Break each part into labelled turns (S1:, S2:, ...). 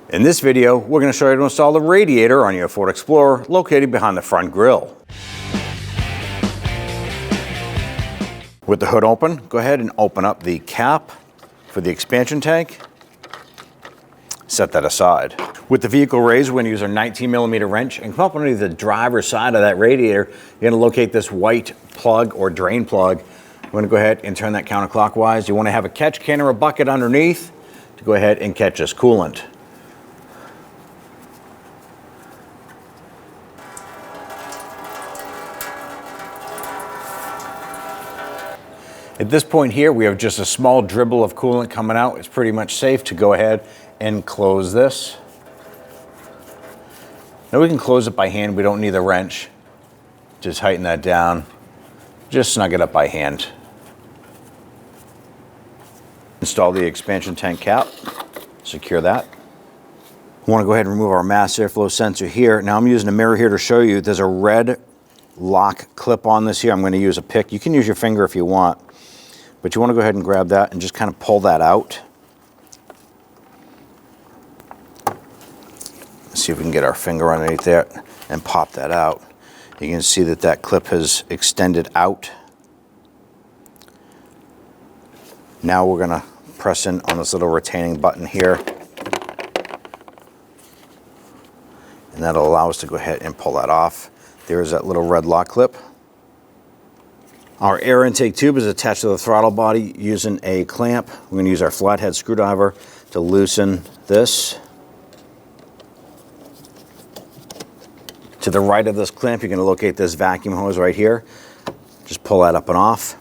S1: In this video, we're going to show you how to install the radiator on your Ford Explorer located behind the front grille. With the hood open, go ahead and open up the cap for the expansion tank. Set that aside. With the vehicle raised, we're going to use our 19mm wrench and come up underneath the driver's side of that radiator. You're going to locate this white plug or drain plug. We're going to go ahead and turn that counterclockwise. You want to have a catch can or a bucket underneath to go ahead and catch this coolant. At this point here, we have just a small dribble of coolant coming out. It's pretty much safe to go ahead and close this. Now we can close it by hand. We don't need the wrench. Just tighten that down. Just snug it up by hand. Install the expansion tank cap. Secure that. We want to go ahead and remove our mass airflow sensor here. Now I'm using a mirror here to show you there's a red lock clip on this here. I'm going to use a pick. You can use your finger if you want. But you want to go ahead and grab that and just kind of pull that out. Let's see if we can get our finger underneath there and pop that out. You can see that that clip has extended out. Now we're going to press in on this little retaining button here. And that'll allow us to go ahead and pull that off. There's that little red lock clip. Our air intake tube is attached to the throttle body using a clamp. We're going to use our flathead screwdriver to loosen this. To the right of this clamp, you're going to locate this vacuum hose right here. Just pull that up and off.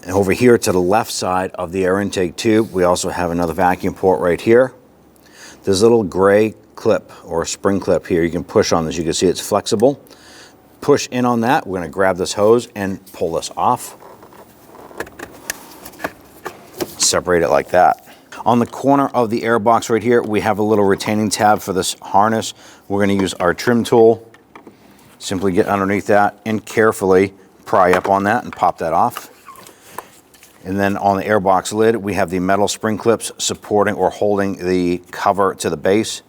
S1: And over here to the left side of the air intake tube, we also have another vacuum port right here. There's a little gray clip or spring clip here. You can push on this. You can see it's flexible. Push in on that. We're going to grab this hose and pull this off. Separate it like that. On the corner of the air box right here, we have a little retaining tab for this harness. We're going to use our trim tool. Simply get underneath that and carefully pry up on that and pop that off. And then on the airbox lid, we have the metal spring clips supporting or holding the cover to the base.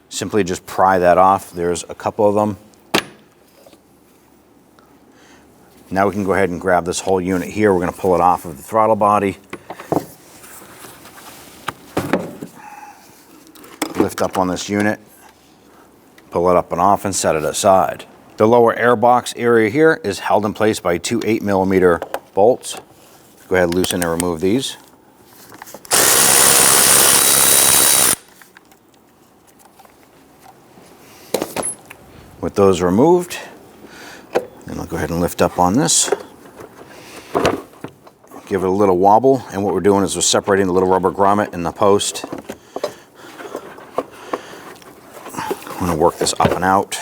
S1: Simply just pry that off. There's a couple of them. Now we can go ahead and grab this whole unit here. We're going to pull it off of the throttle body. Lift up on this unit, pull it up and off and set it aside. The lower air box area here is held in place by two 8mm bolts. Go ahead and loosen and remove these. With those removed, and I'll go ahead and lift up on this. Give it a little wobble, and what we're doing is we're separating the little rubber grommet and the post. I'm going to work this up and out.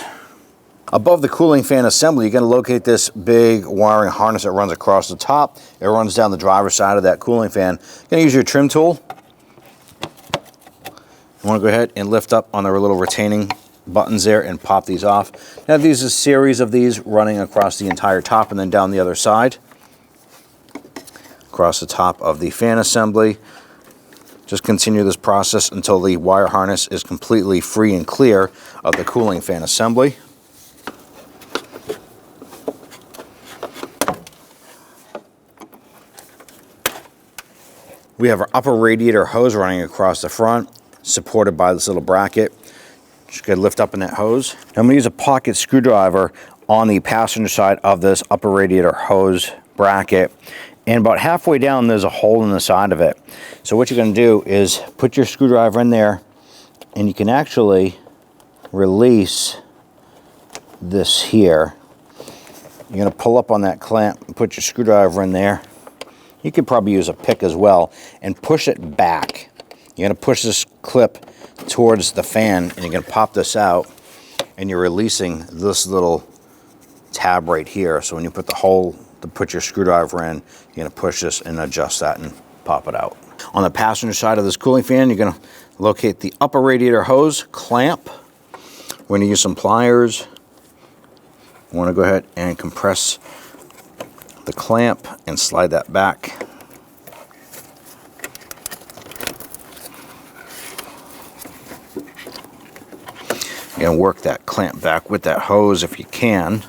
S1: Above the cooling fan assembly, you're going to locate this big wiring harness that runs across the top. It runs down the driver's side of that cooling fan. You're going to use your trim tool. You want to go ahead and lift up on the little retaining buttons there and pop these off. Now these are a series of these running across the entire top and then down the other side. Across the top of the fan assembly. Just continue this process until the wire harness is completely free and clear of the cooling fan assembly. We have our upper radiator hose running across the front, supported by this little bracket. Just going to lift up in that hose. Now I'm going to use a pocket screwdriver on the passenger side of this upper radiator hose bracket. And about halfway down, there's a hole in the side of it. So what you're going to do is put your screwdriver in there, and you can actually release this here. You're going to pull up on that clamp and put your screwdriver in there. You could probably use a pick as well and push it back. You're going to push this clip towards the fan, and you're going to pop this out, and you're releasing this little tab right here. So when you put the hole to put your screwdriver in, you're going to push this and adjust that and pop it out. On the passenger side of this cooling fan, you're going to locate the upper radiator hose clamp. We're going to use some pliers. You want to go ahead and compress the clamp and slide that back. You're gonna work that clamp back with that hose if you can.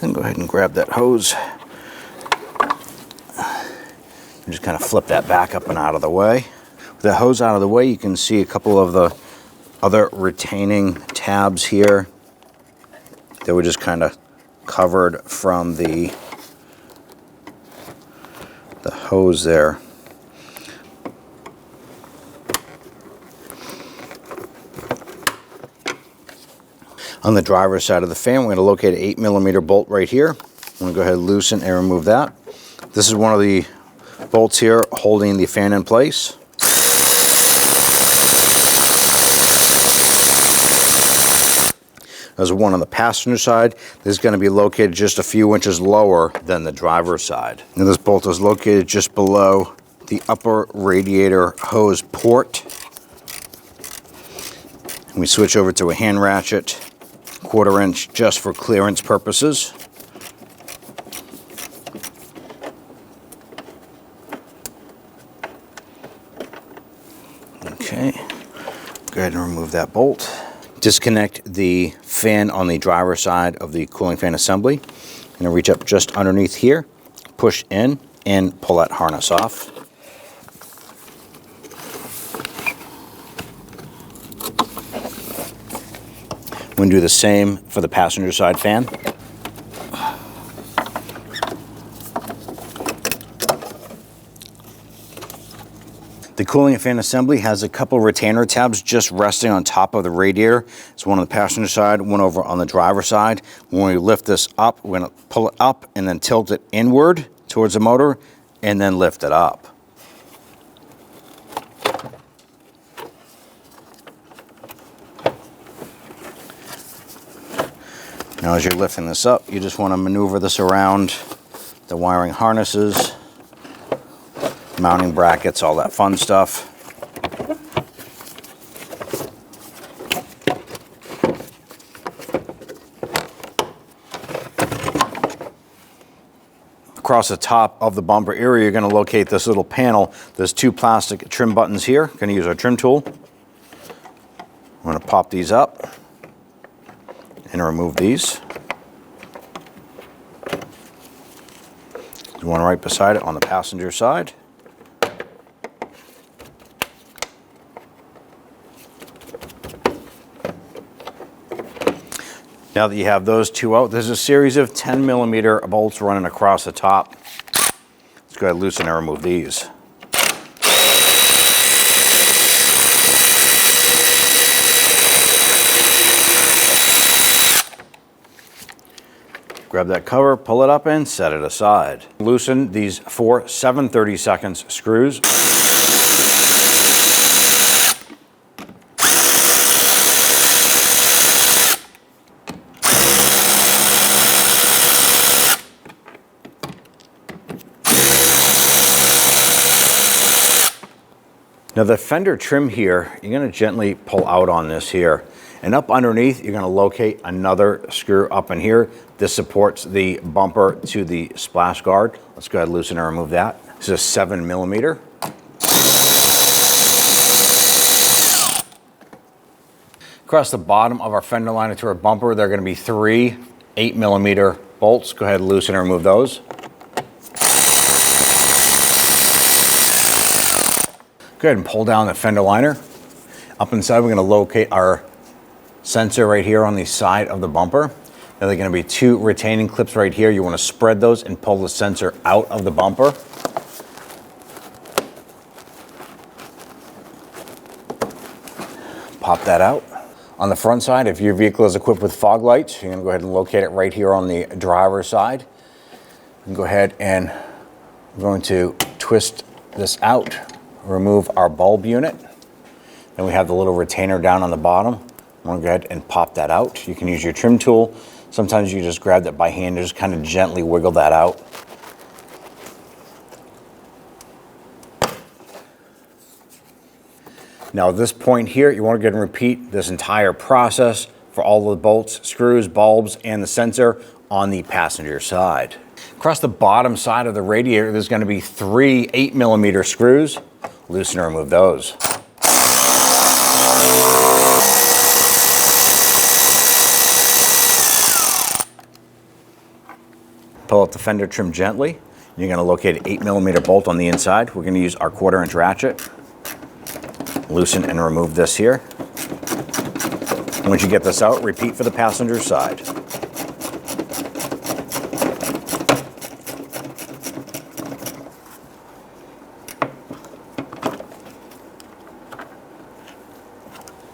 S1: Then go ahead and grab that hose. And just kind of flip that back up and out of the way. With the hose out of the way, you can see a couple of the other retaining tabs here that were just kind of covered from the hose there. On the driver's side of the fan, we're going to locate an 8mm bolt right here. I'm going to go ahead and loosen and remove that. This is one of the bolts here holding the fan in place. There's one on the passenger side. This is going to be located just a few inches lower than the driver's side. And this bolt is located just below the upper radiator hose port. And we switch over to a hand ratchet, 1/4 inch, just for clearance purposes. Okay, go ahead and remove that bolt. Disconnect the fan on the driver's side of the cooling fan assembly. I'm going to reach up just underneath here, push in, and pull that harness off. I'm going to do the same for the passenger side fan. The cooling fan assembly has a couple retainer tabs just resting on top of the radiator. It's one on the passenger side, one over on the driver's side. When we lift this up, we're going to pull it up and then tilt it inward towards the motor and then lift it up. Now as you're lifting this up, you just want to maneuver this around the wiring harnesses, mounting brackets, all that fun stuff. Across the top of the bumper area, you're going to locate this little panel. There's 2 plastic trim buttons here. Going to use our trim tool. I'm going to pop these up and remove these. There's one right beside it on the passenger side. Now that you have those 2 out, there's a series of 10mm bolts running across the top. Let's go ahead and loosen and remove these. Grab that cover, pull it up and set it aside. Loosen these 4 7/32 screws. Now the fender trim here, you're going to gently pull out on this here. And up underneath, you're going to locate another screw up in here. This supports the bumper to the splash guard. Let's go ahead and loosen and remove that. This is a 7mm. Across the bottom of our fender liner to our bumper, there are going to be 3 8mm bolts. Go ahead and loosen and remove those. Go ahead and pull down the fender liner. Up inside, we're going to locate our sensor right here on the side of the bumper. Now, there are going to be 2 retaining clips right here. You want to spread those and pull the sensor out of the bumper. Pop that out. On the front side, if your vehicle is equipped with fog lights, you're going to go ahead and locate it right here on the driver's side. You can go ahead and we're going to twist this out, remove our bulb unit. Then we have the little retainer down on the bottom. I'm going to go ahead and pop that out. You can use your trim tool. Sometimes you just grab that by hand and just kind of gently wiggle that out. Now at this point here, you want to go ahead and repeat this entire process for all the bolts, screws, bulbs, and the sensor on the passenger side. Across the bottom side of the radiator, there's going to be 3 8mm screws. Loosen and remove those. Pull out the fender trim gently. You're going to locate an 8mm bolt on the inside. We're going to use our 1/4" ratchet. Loosen and remove this here. Once you get this out, repeat for the passenger side.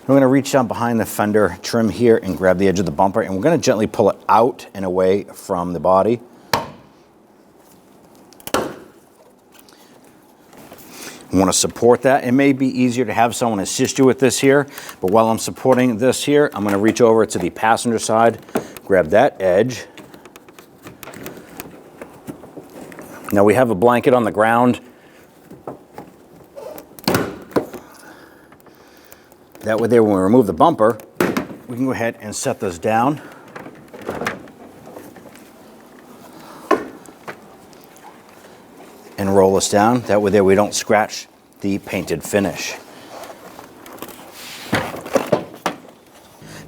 S1: We're going to reach down behind the fender trim here and grab the edge of the bumper, and we're going to gently pull it out and away from the body. You want to support that. It may be easier to have someone assist you with this here, but while I'm supporting this here, I'm going to reach over to the passenger side, grab that edge. Now we have a blanket on the ground. That way there, when we remove the bumper, we can go ahead and set this down. And roll this down. That way there we don't scratch the painted finish.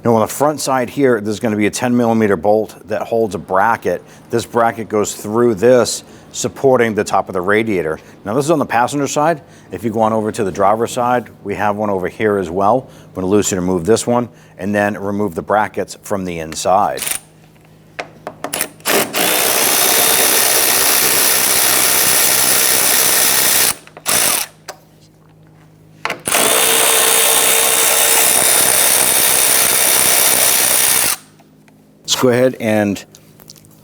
S1: Now on the front side here, there's going to be a 10mm bolt that holds a bracket. This bracket goes through this, supporting the top of the radiator. Now this is on the passenger side. If you go on over to the driver's side, we have one over here as well. I'm going to loosen and remove this one, and then remove the brackets from the inside. Go ahead and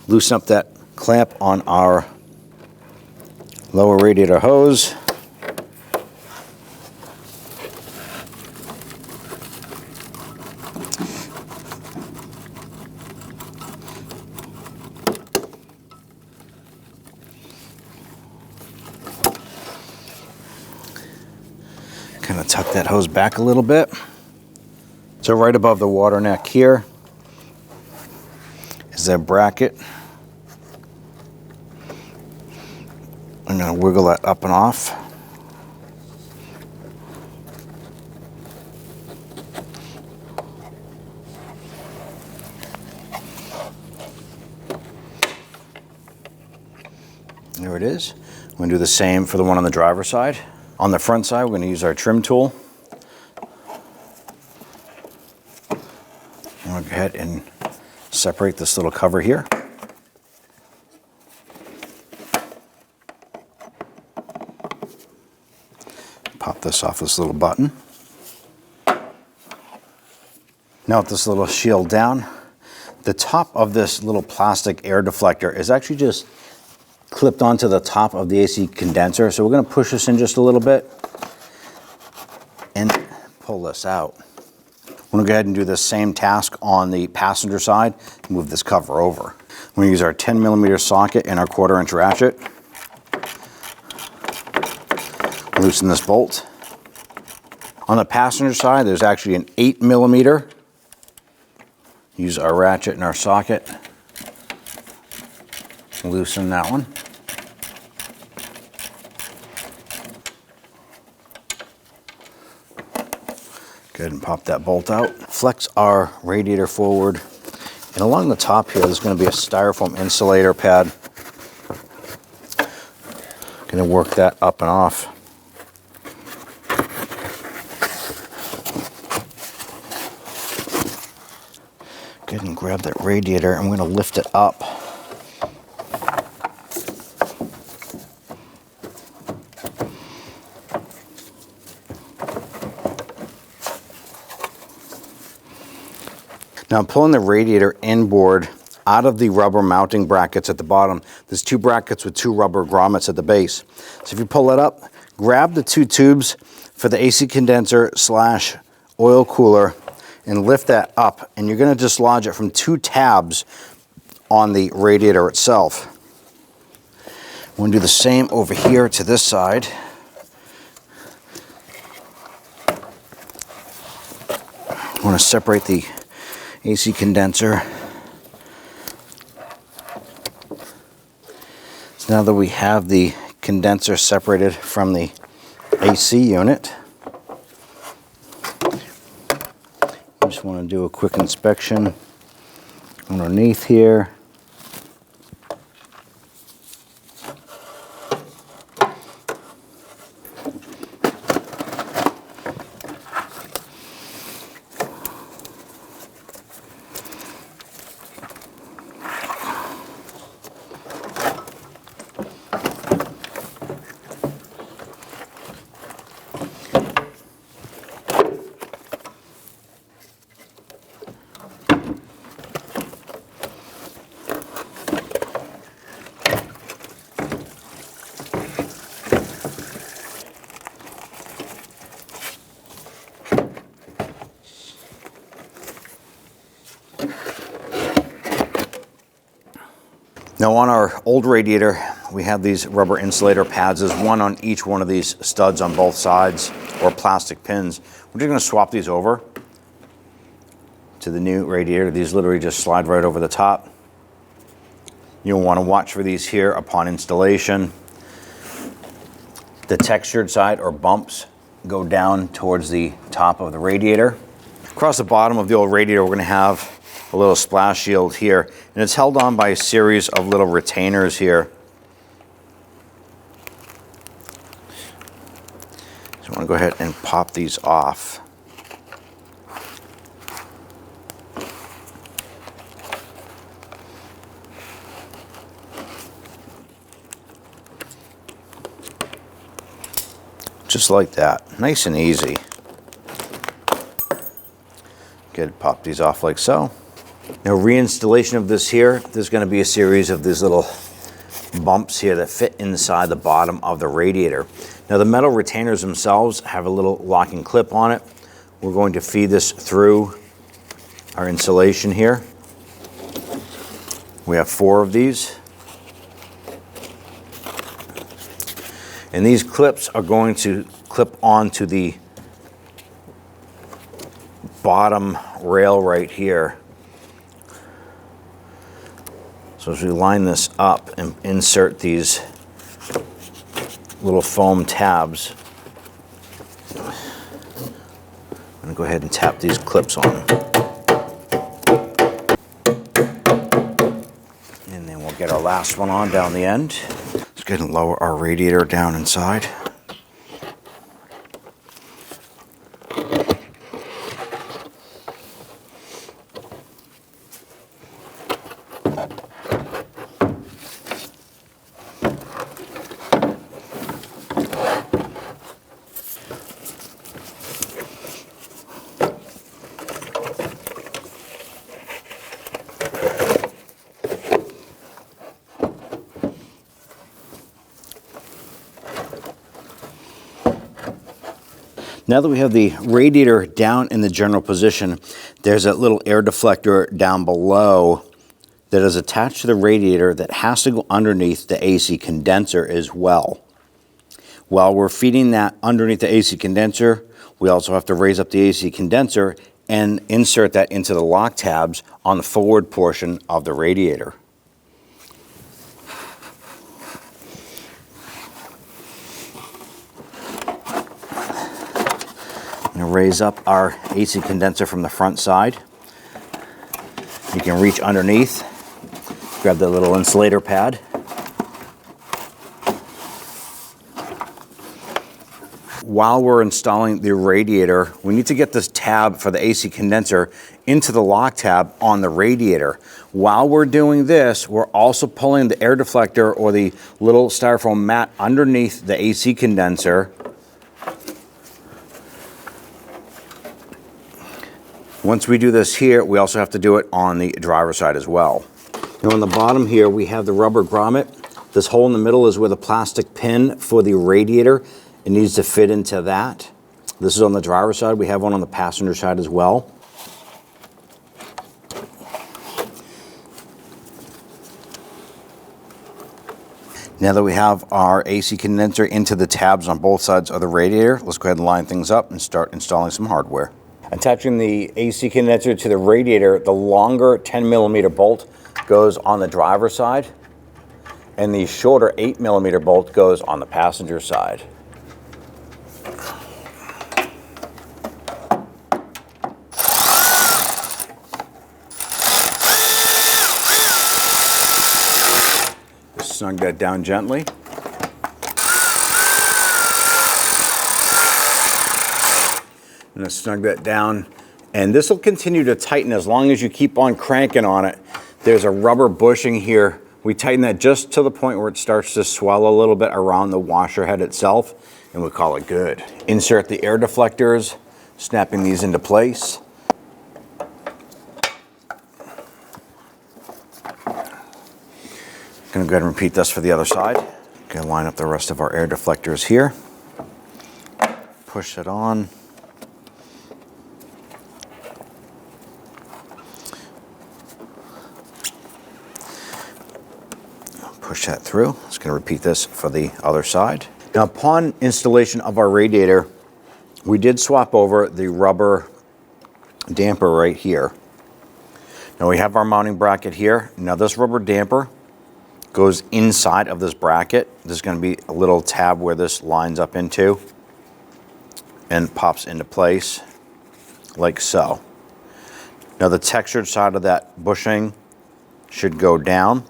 S1: loosen up that clamp on our lower radiator hose. Kind of tuck that hose back a little bit. So right above the water neck here is that bracket. I'm going to wiggle that up and off. There it is. We're going to do the same for the one on the driver's side. On the front side, we're going to use our trim tool. I'm going to go ahead and separate this little cover here. Pop this off this little button. Now with this little shield down, the top of this little plastic air deflector is actually just clipped onto the top of the AC condenser. So we're going to push this in just a little bit and pull this out. I'm going to go ahead and do the same task on the passenger side. Move this cover over. We're going to use our 10mm socket and our 1/4" ratchet. Loosen this bolt. On the passenger side, there's actually an 8mm. Use our ratchet and our socket. Loosen that one. Go ahead and pop that bolt out. Flex our radiator forward. And along the top here, there's going to be a styrofoam insulator pad. Going to work that up and off. Go ahead and grab that radiator. I'm going to lift it up. Now I'm pulling the radiator inboard out of the rubber mounting brackets at the bottom. There's 2 brackets with 2 rubber grommets at the base. So if you pull that up, grab the 2 tubes for the AC condenser / oil cooler and lift that up, and you're going to dislodge it from 2 tabs on the radiator itself. I'm going to do the same over here to this side. I want to separate the AC condenser Now that we have the condenser separated from the AC unit, I just want to do a quick inspection underneath here. Now on our old radiator, we have these rubber insulator pads. There's one on each one of these studs on both sides, or plastic pins. We're just gonna swap these over to the new radiator. These literally just slide right over the top. You'll wanna watch for these here upon installation. The textured side or bumps go down towards the top of the radiator. Across the bottom of the old radiator, we're gonna have a little splash shield here, and it's held on by a series of little retainers here. So I want to go ahead and pop these off. Just like that, nice and easy. Good, pop these off like so. Now reinstallation of this here, there's going to be a series of these little bumps here that fit inside the bottom of the radiator. Now the metal retainers themselves have a little locking clip on it. We're going to feed this through our insulation here. We have 4 of these. And these clips are going to clip onto the bottom rail right here. So as we line this up and insert these little foam tabs, I'm going to go ahead and tap these clips on. And then we'll get our last one on down the end. Let's go ahead and lower our radiator down inside. Now that we have the radiator down in the general position, there's that little air deflector down below that is attached to the radiator that has to go underneath the AC condenser as well. While we're feeding that underneath the AC condenser, we also have to raise up the AC condenser and insert that into the lock tabs on the forward portion of the radiator. I'm going to raise up our AC condenser from the front side. You can reach underneath, grab the little insulator pad. While we're installing the radiator, we need to get this tab for the AC condenser into the lock tab on the radiator. While we're doing this, we're also pulling the air deflector or the little styrofoam mat underneath the AC condenser. Once we do this here, we also have to do it on the driver's side as well. Now on the bottom here, we have the rubber grommet. This hole in the middle is where the plastic pin for the radiator, it needs to fit into that. This is on the driver's side. We have one on the passenger side as well. Now that we have our AC condenser into the tabs on both sides of the radiator, let's go ahead and line things up and start installing some hardware. Attaching the AC condenser to the radiator, the longer 10mm bolt goes on the driver's side, And the shorter 8mm bolt goes on the passenger side. Just snug that down gently. I'm going to snug that down, and this will continue to tighten as long as you keep on cranking on it. There's a rubber bushing here. We tighten that just to the point where it starts to swell a little bit around the washer head itself, and we call it good. Insert the air deflectors, snapping these into place. Gonna go ahead and repeat this for the other side. Gonna line up the rest of our air deflectors here. Push it on. Push that through. Just going to repeat this for the other side. Now, upon installation of our radiator, we did swap over the rubber damper right here. Now we have our mounting bracket here. Now this rubber damper goes inside of this bracket. There's going to be a little tab where this lines up into and pops into place like so. Now the textured side of that bushing should go down.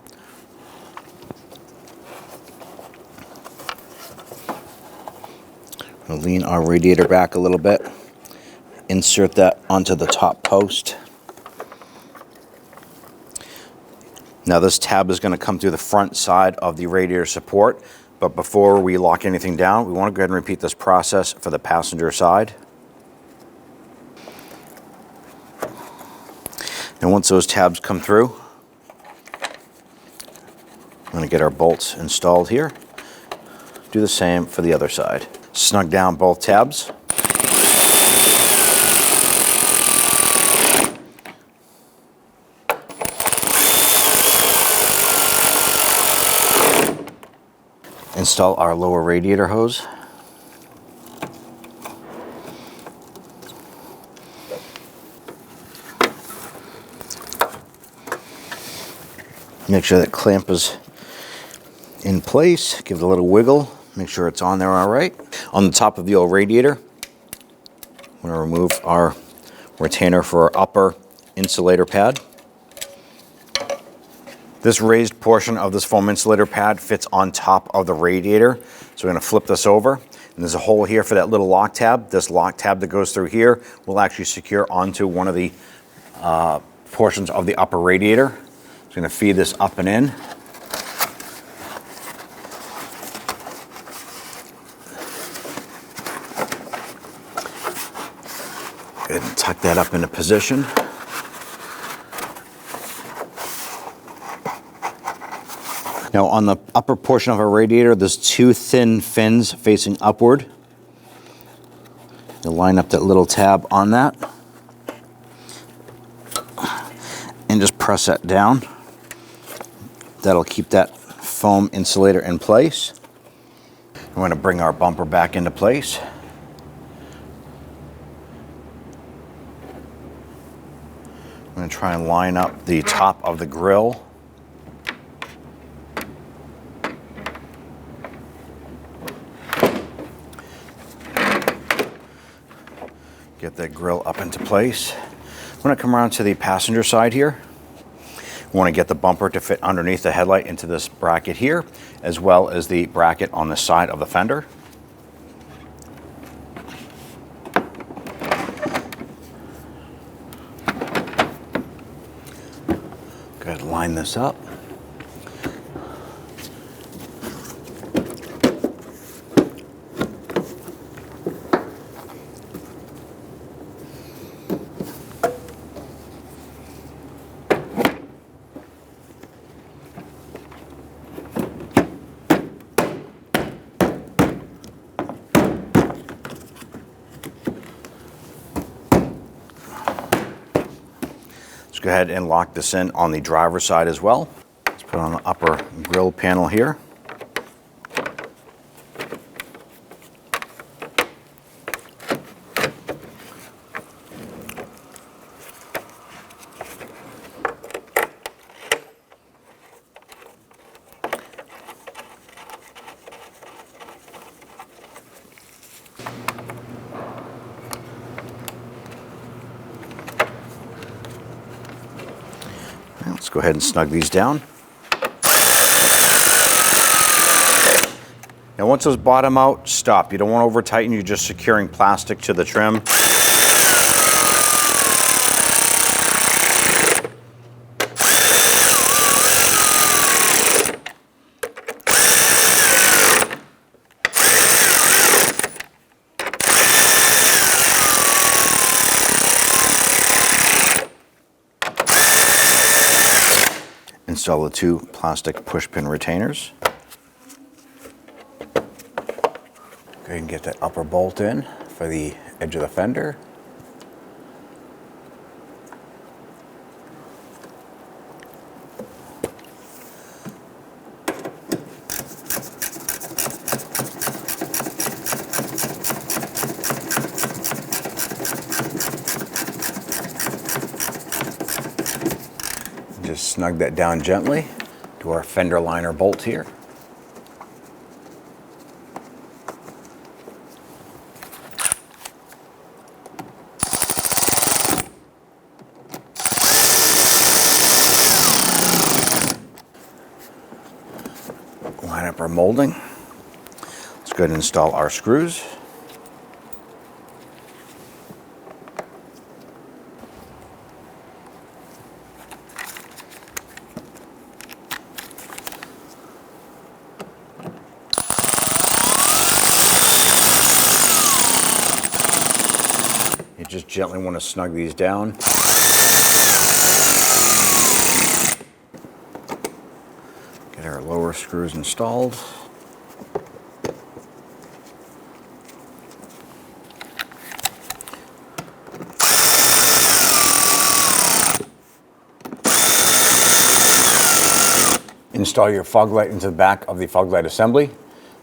S1: We'll lean our radiator back a little bit, insert that onto the top post. Now this tab is going to come through the front side of the radiator support, but before we lock anything down, we want to go ahead and repeat this process for the passenger side. And once those tabs come through, I'm going to get our bolts installed here. Do the same for the other side. Snug down both tabs. Install our lower radiator hose. Make sure that clamp is in place. Give it a little wiggle. Make sure it's on there all right. On the top of the old radiator, I'm going to remove our retainer for our upper insulator pad. This raised portion of this foam insulator pad fits on top of the radiator. So we're going to flip this over. And there's a hole here for that little lock tab. This lock tab that goes through here will actually secure onto one of the portions of the upper radiator. It's going to feed this up and in. Go ahead and tuck that up into position. Now on the upper portion of our radiator, there's two thin fins facing upward. You'll line up that little tab on that and just press that down. That'll keep that foam insulator in place. We're going to bring our bumper back into place. I'm going to try and line up the top of the grill. Get that grill up into place. I'm going to come around to the passenger side here. We want to get the bumper to fit underneath the headlight into this bracket here, as well as the bracket on the side of the fender. Go ahead and line this up. Let's go ahead and lock this in on the driver's side as well. Let's put on the upper grill panel here. go ahead and snug these down. Now once those bottom out, stop. You don't want to over tighten, you're just securing plastic to the trim. Install the two plastic push pin retainers. Go ahead and get that upper bolt in for the edge of the fender. Just snug that down gently to our fender liner bolt here. Line up our molding. Let's go ahead and install our screws. You just gently want to snug these down. Get our lower screws installed. Install your fog light into the back of the fog light assembly.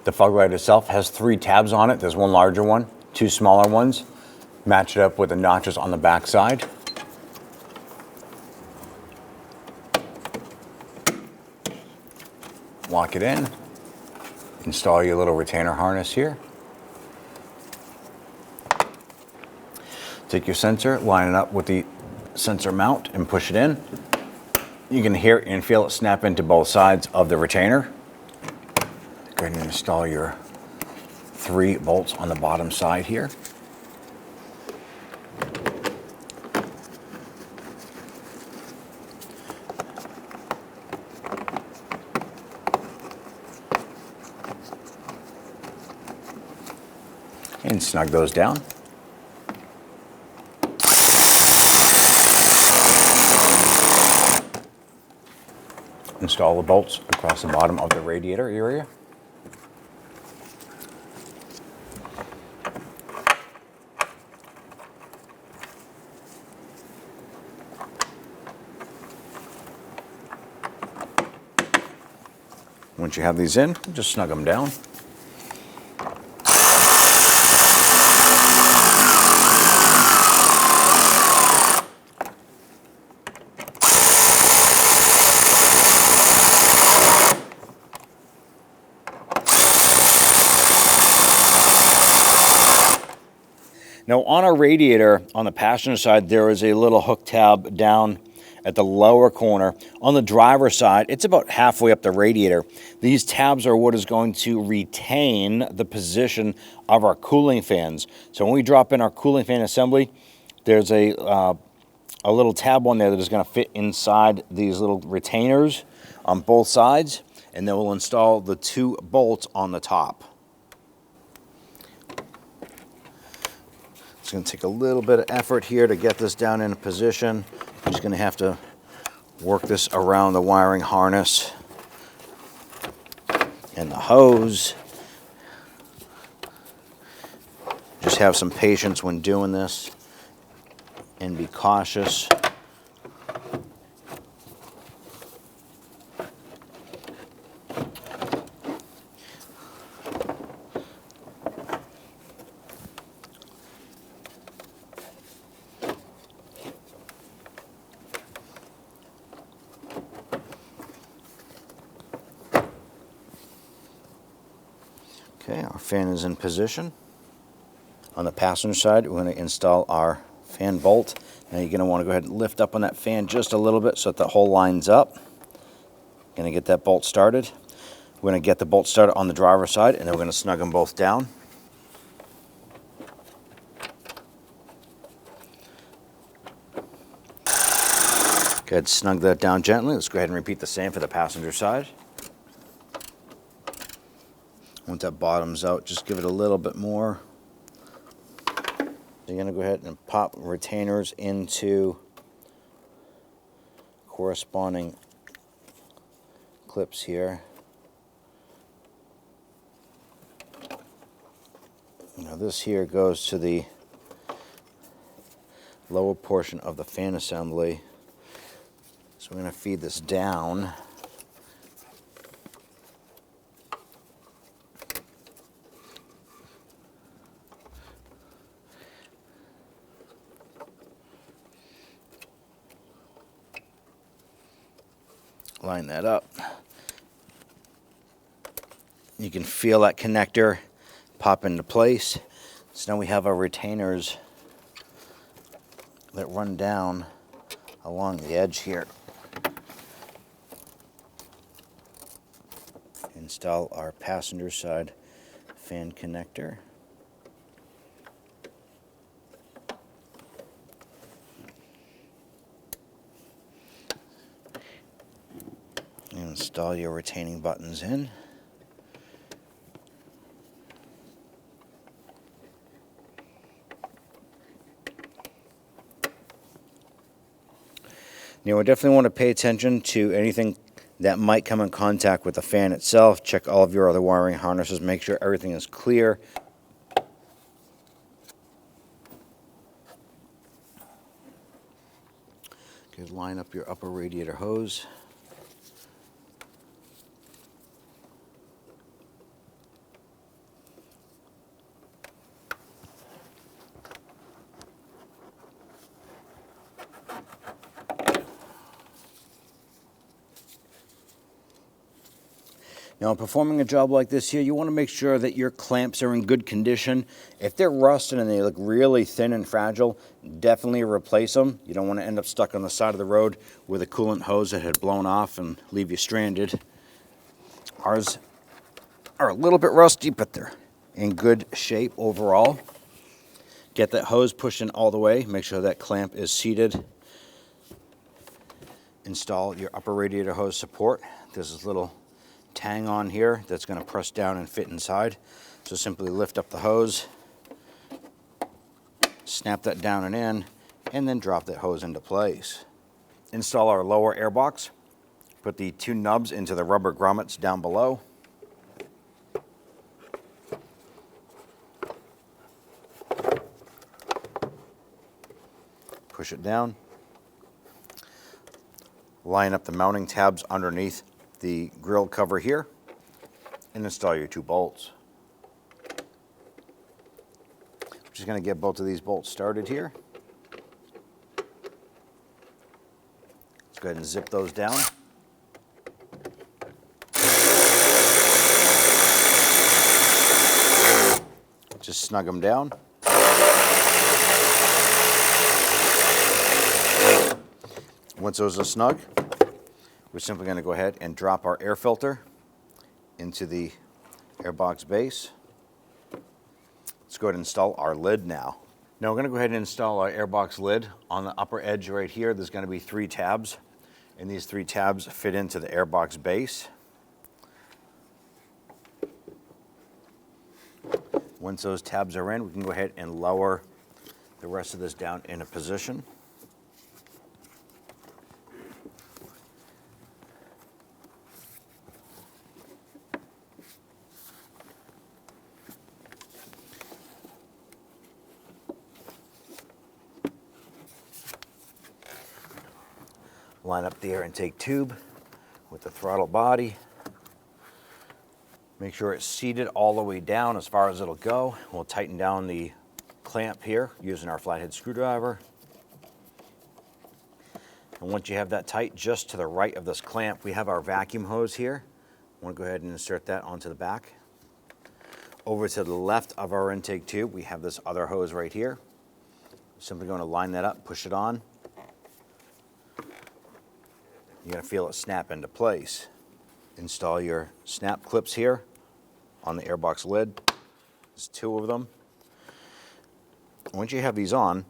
S1: The fog light itself has 3 tabs on it. There's one larger one, 2 smaller ones. Match it up with the notches on the back side. Lock it in. Install your little retainer harness here. Take your sensor, line it up with the sensor mount and push it in. You can hear and feel it snap into both sides of the retainer. Go ahead and install your 3 bolts on the bottom side here. And snug those down. Install the bolts across the bottom of the radiator area. Once you have these in, just snug them down. Now on our radiator, on the passenger side, there is a little hook tab down at the lower corner. On the driver's side, it's about halfway up the radiator. These tabs are what is going to retain the position of our cooling fans. So when we drop in our cooling fan assembly, there's a little tab on there that is going to fit inside these little retainers on both sides, and then we'll install the 2 bolts on the top. It's going to take a little bit of effort here to get this down in position. I'm just going to have to work this around the wiring harness and the hose. Just have some patience when doing this and be cautious. Okay, our fan is in position. On the passenger side, we're going to install our fan bolt. Now you're going to want to go ahead and lift up on that fan just a little bit so that the hole lines up. Going to get that bolt started. We're going to get the bolt started on the driver's side, and then we're going to snug them both down. Go ahead, snug that down gently. Let's go ahead and repeat the same for the passenger side. Once that bottoms out, just give it a little bit more. You're going to go ahead and pop retainers into corresponding clips here. Now this here goes to the lower portion of the fan assembly. So we're going to feed this down. Line that up. You can feel that connector pop into place. So now we have our retainers that run down along the edge here. Install our passenger side fan connector. And install your retaining buttons in. Now we definitely want to pay attention to anything that might come in contact with the fan itself. Check all of your other wiring harnesses, make sure everything is clear. Good, line up your upper radiator hose. Now, in performing a job like this here, you want to make sure that your clamps are in good condition. If they're rusted and they look really thin and fragile, definitely replace them. You don't want to end up stuck on the side of the road with a coolant hose that had blown off and leave you stranded. Ours are a little bit rusty, but they're in good shape overall. Get that hose pushed in all the way. Make sure that clamp is seated. Install your upper radiator hose support. There's this little tang on here that's going to press down and fit inside. So simply lift up the hose, snap that down and in, and then drop that hose into place. Install our lower air box. Put the two nubs into the rubber grommets down below. Push it down. Line up the mounting tabs underneath the grill cover here and install your two bolts. I'm just going to get both of these bolts started here. Let's go ahead and zip those down. Just snug them down. Once those are snug, we're simply going to go ahead and drop our air filter into the airbox base. Let's go ahead and install our lid now. Now we're going to go ahead and install our airbox lid. On the upper edge right here, there's going to be 3 tabs, and these 3 tabs fit into the airbox base. Once those tabs are in, we can go ahead and lower the rest of this down in a position. Line up the air intake tube with the throttle body. Make sure it's seated all the way down as far as it'll go. We'll tighten down the clamp here using our flathead screwdriver. And once you have that tight, just to the right of this clamp, we have our vacuum hose here. I want to go ahead and insert that onto the back. Over to the left of our intake tube, we have this other hose right here. Simply going to line that up, push it on. You're going to feel it snap into place. Install your snap clips here on the airbox lid. There's 2 of them. Once you have these on,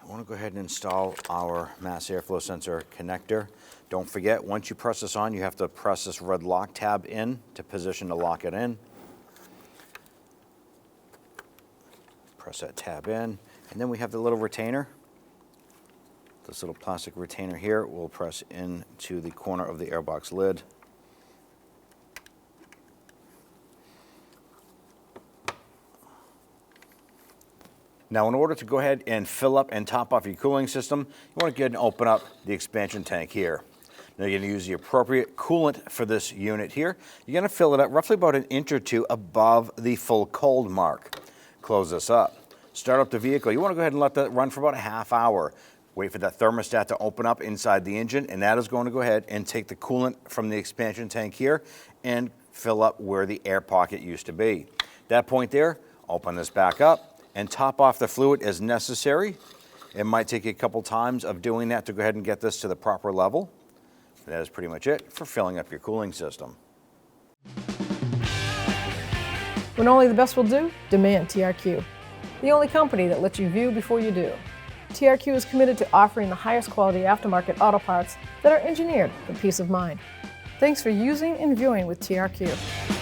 S1: I want to go ahead and install our mass airflow sensor connector. Don't forget, once you press this on, you have to press this red lock tab in to position to lock it in. Press that tab in, and then we have the little retainer. This little plastic retainer here will press into the corner of the airbox lid. Now, in order to go ahead and fill up and top off your cooling system, you want to go ahead and open up the expansion tank here. Now, you're going to use the appropriate coolant for this unit here. You're going to fill it up roughly about 1 inch or 2 above the full cold mark. Close this up. Start up the vehicle. You want to go ahead and let that run for about a half hour. Wait for that thermostat to open up inside the engine, and that is going to go ahead and take the coolant from the expansion tank here and fill up where the air pocket used to be. At that point there, open this back up and top off the fluid as necessary. It might take you a couple times of doing that to go ahead and get this to the proper level. That is pretty much it for filling up your cooling system.
S2: When only the best will do, demand TRQ. The only company that lets you view before you do. TRQ is committed to offering the highest quality aftermarket auto parts that are engineered for peace of mind. Thanks for using and viewing with TRQ.